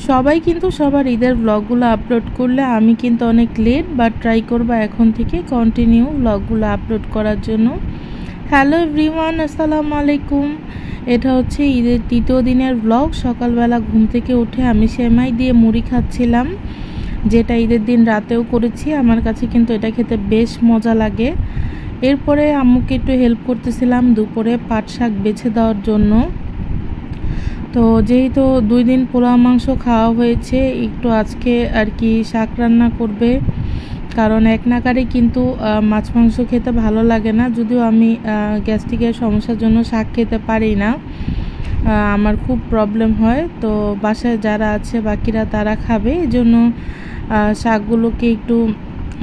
সবাই কিন্তু সবার ঈদের ব্লগগুলো আপলোড করলে আমি কিন্তু অনেক লেট, বাট ট্রাই করব এখন থেকে কন্টিনিউ ব্লগগুলো আপলোড করার জন্য। হ্যালো এভরিওয়ান, আসসালামু আলাইকুম। এটা হচ্ছে ঈদের তৃতীয় দিনের ব্লগ। সকালবেলা ঘুম থেকে উঠে আমি সেমাই দিয়ে মুড়ি খাচ্ছিলাম, যেটা ঈদের দিন রাতেও করেছি। আমার কাছে কিন্তু এটা খেতে বেশ মজা লাগে। এরপরে আম্মুকে একটু হেল্প করতেছিলাম দুপুরে পাট শাক বেছে দেওয়ার জন্য। তো যেহেতু 2 দিন পোলাও মাংস খাওয়া হয়েছে, একটু আজকে আর কি শাক রান্না করবে, কারণ এক নাগারে কিন্তু মাছ মাংস খেতে ভালো লাগে না। যদিও আমি গ্যাস্ট্রিকের সমস্যার জন্য শাক খেতে পারি না, আমার খুব প্রবলেম হয়। তো বাসায় যারা আছে বাকিরা তারা খাবে, এই জন্য শাকগুলোকে একটু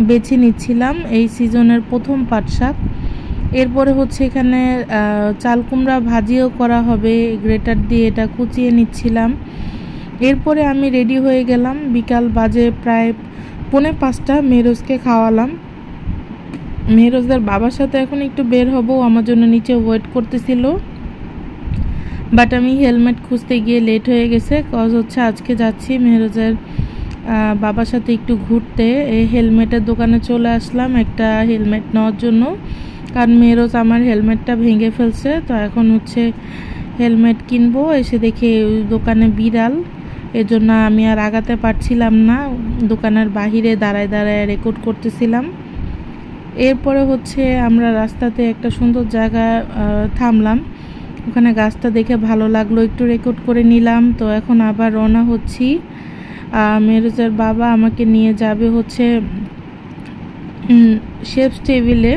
বেছে নিচ্ছিলাম। এই সিজনের প্রথম পাট শাক। এরপরে হচ্ছে এখানে চাল কুমড়া ভাজিও করা হবে, গ্রেটার দিয়ে এটা কুচিয়ে নিচ্ছিলাম। এরপরে আমি রেডি হয়ে গেলাম। বিকাল বাজে প্রায় 4:45, মেহরোজকে খাওয়ালাম। মেহরোজদের বাবার সাথে এখন একটু বের হব, আমার জন্য নিচে ওয়েট করতেছিল, বাট আমি হেলমেট খুঁজতে গিয়ে লেট হয়ে গেছে। কজ হচ্ছে আজকে যাচ্ছি মেহরোজের বাবার সাথে একটু ঘুরতে। এই হেলমেটের দোকানে চলে আসলাম একটা হেলমেট নেওয়ার জন্য, কারণ মেহরোজ আমার হেলমেটটা ভেঙে ফেলছে। তো এখন হচ্ছে হেলমেট কিনবো। এসে দেখে ওই দোকানে বিড়াল, এজন্য আমি আর আগাতে পারছিলাম না, দোকানের বাহিরে দাঁড়ায় দাঁড়ায় রেকর্ড করতেছিলাম। এরপরে হচ্ছে আমরা রাস্তাতে একটা সুন্দর জায়গা থামলাম, ওখানে গাছটা দেখে ভালো লাগলো, একটু রেকর্ড করে নিলাম। তো এখন আবার রওনা হচ্ছি। মেহরোজের বাবা আমাকে নিয়ে যাবে হচ্ছে শেফস টেবিলে।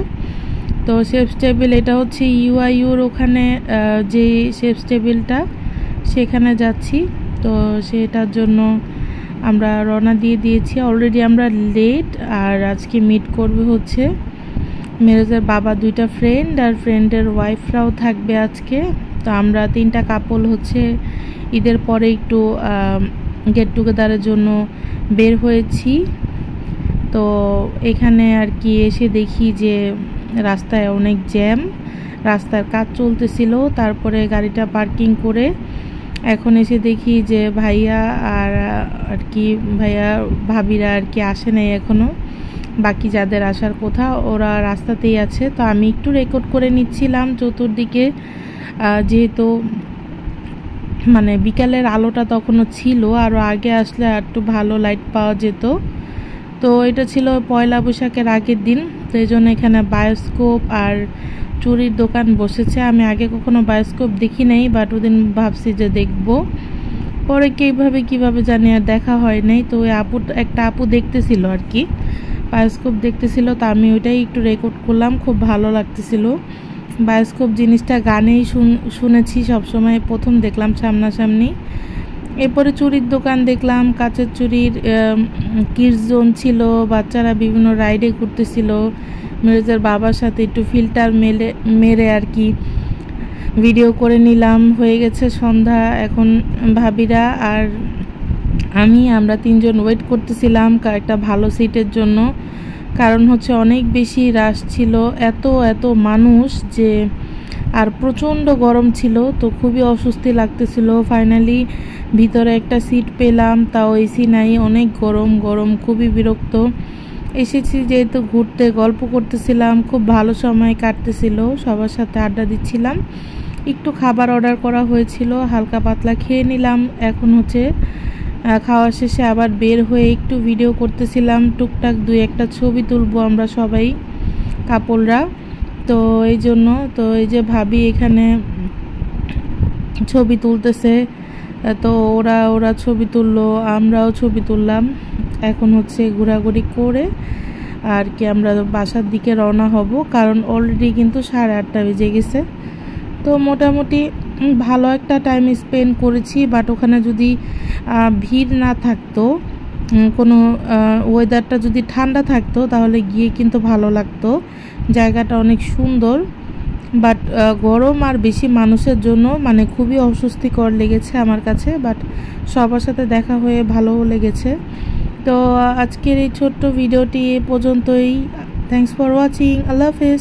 তো শেফস টেবিল এটা হচ্ছে ইউআইউর ওখানে যে শেফস টেবিলটা, সেখানে যাচ্ছি। তো সেটার জন্য আমরা রওনা দিয়ে দিয়েছি। অলরেডি আমরা লেট। আর আজকে মিট করবে হচ্ছে মেহরোজের বাবা 2টা ফ্রেন্ড, আর ফ্রেন্ডের ওয়াইফরাও থাকবে আজকে। তো আমরা 3টা কাপল হচ্ছে ঈদের পরে একটু গেট টুগেদারের জন্য বের হয়েছি। তো এখানে আর কি এসে দেখি যে রাস্তায় অনেক জ্যাম, রাস্তার কাজ চলতেছিল। তারপরে গাড়িটা পার্কিং করে এখন এসে দেখি যে ভাইয়া আর কি ভাইয়া ভাবিরা আর কি আসে নাই এখনও, বাকি যাদের আসার কথা ওরা রাস্তাতেই আছে। তো আমি একটু রেকর্ড করে নিচ্ছিলাম চতুর্দিকে, যেহেতু মানে বিকালের আলোটা তখনও ছিল, আরও আগে আসলে আর একটু ভালো লাইট পাওয়া যেত। তো এটা ছিল পয়লা বৈশাখের আগের দিন, তো এই জন্য এখানে বায়োস্কোপ আর চুরির দোকান বসেছে। আমি আগে কখনো বায়োস্কোপ দেখি নাই, বাট ওদিন ভাবছি যে দেখব, পরে কিভাবে জানি আর দেখা হয় নাই। তো ওই একটা আপু দেখতেছিল আর কি, বায়োস্কোপ দেখতেছিল, তো আমি ওইটাই একটু রেকর্ড করলাম, খুব ভালো লাগতেছিল। বায়োস্কোপ জিনিসটা গানেই শুনেছি সবসময়, প্রথম দেখলাম সামনাসামনি। এরপরে চুরির দোকান দেখলাম, কাচের চুরির কিডস জোন ছিল, বাচ্চারা বিভিন্ন রাইডে ঘুরতেছিল। মেহরোজের বাবার সাথে একটু ফিল্টার মেরে আর কি ভিডিও করে নিলাম। হয়ে গেছে সন্ধ্যা, এখন ভাবিরা আর আমরা 3জন ওয়েট করতেছিলাম একটা ভালো সিটের জন্য, কারণ হচ্ছে অনেক বেশি রাশ ছিল, এত মানুষ যে, আর প্রচণ্ড গরম ছিল, তো খুবই অস্বস্তি লাগতেছিল। ফাইনালি ভিতরে একটা সিট পেলাম, তাও এসি নাই, অনেক গরম, খুবই বিরক্ত। এসেছি যেহেতু ঘুরতে, গল্প করতেছিলাম, খুব ভালো সময় কাটতেছিল, সবার সাথে আড্ডা দিচ্ছিলাম। একটু খাবার অর্ডার করা হয়েছিল, হালকা পাতলা খেয়ে নিলাম। এখন হচ্ছে খাওয়া শেষে আবার বের হয়ে একটু ভিডিও করতেছিলাম, টুকটাক 2-1টা ছবি তুলবো আমরা সবাই কাপলরা। তো এই জন্য তো এই যে ভাবি এখানে ছবি তুলতেছে, তো ওরা ছবি তুললো, আমরাও ছবি তুললাম। এখন হচ্ছে ঘোরাঘুরি করে আর কি আমরা বাসার দিকে রওনা হব, কারণ অলরেডি কিন্তু 8:30 বেজে গেছে। তো মোটামুটি ভালো একটা টাইম স্পেন্ড করেছি, বাট ওখানে যদি ভিড় না থাকতো, কোনো ওয়েদারটা যদি ঠান্ডা থাকতো, তাহলে গিয়ে কিন্তু ভালো লাগতো, জায়গাটা অনেক সুন্দর। বাট গরম আর বেশি মানুষের জন্য মানে খুবই অস্বস্তিকর লেগেছে আমার কাছে, বাট সবার সাথে দেখা হয়ে ভালোও লেগেছে। তো আজকের এই ছোট্ট ভিডিওটি এ পর্যন্তই। Thanks for watching. আল্লাহ হাফেজ।